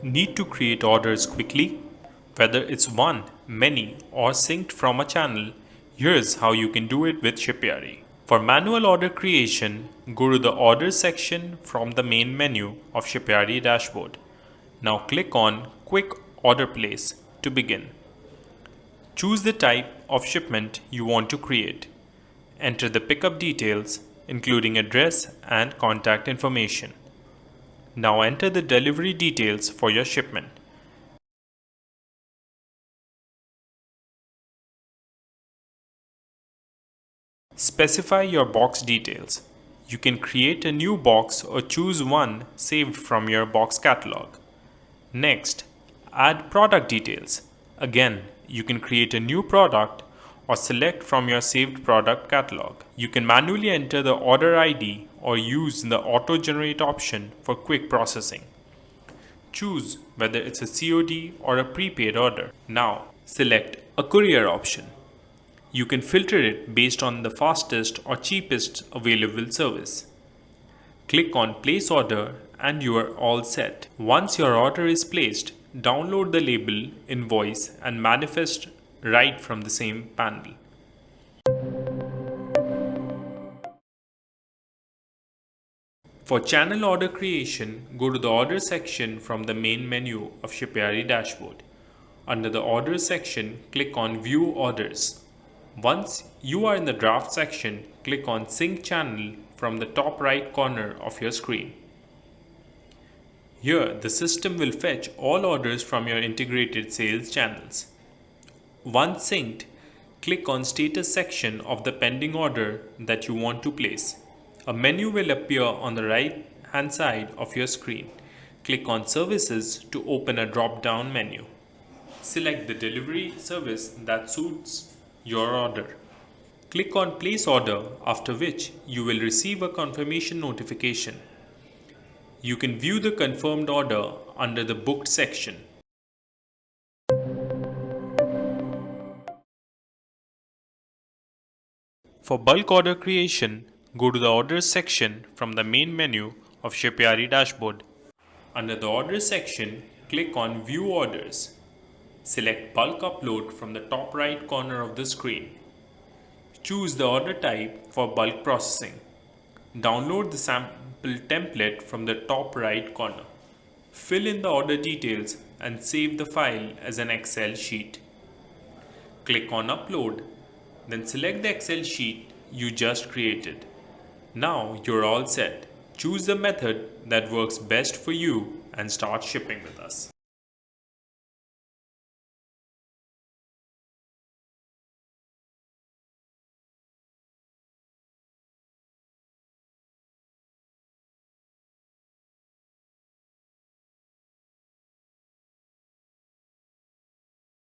Need to create orders quickly? Whether it's one, many, or synced from a channel, here's how you can do it with Shipyaari. For manual order creation, go to the Orders section from the main menu of Shipyaari dashboard. Now click on Quick Order Place to begin. Choose the type of shipment you want to create. Enter the pickup details, including address and contact information. Now enter the delivery details for your shipment. Specify your box details. You can create a new box or choose one saved from your box catalog. Next, add product details. Again, you can create a new product or select from your saved product catalog. You can manually enter the order ID or use the auto-generate option for quick processing. Choose whether it's a COD or a prepaid order. Now, select a courier option. You can filter it based on the fastest or cheapest available service. Click on Place Order and you are all set. Once your order is placed, download the label, invoice and manifest right from the same panel. For channel order creation, go to the Order section from the main menu of Shipyaari dashboard. Under the Orders section, click on View Orders. Once you are in the Draft section, click on Sync Channel from the top right corner of your screen. Here, the system will fetch all orders from your integrated sales channels. Once synced, click on Status section of the pending order that you want to place. A menu will appear on the right hand side of your screen. Click on Services to open a drop-down menu. Select the delivery service that suits your order. Click on Place Order, after which you will receive a confirmation notification. You can view the confirmed order under the Booked section. For bulk order creation, go to the Orders section from the main menu of Shipyaari dashboard. Under the Orders section, click on View Orders. Select Bulk Upload from the top right corner of the screen. Choose the order type for bulk processing. Download the sample template from the top right corner. Fill in the order details and save the file as an Excel sheet. Click on Upload, then select the Excel sheet you just created. Now you're all set. Choose the method that works best for you and start shipping with us.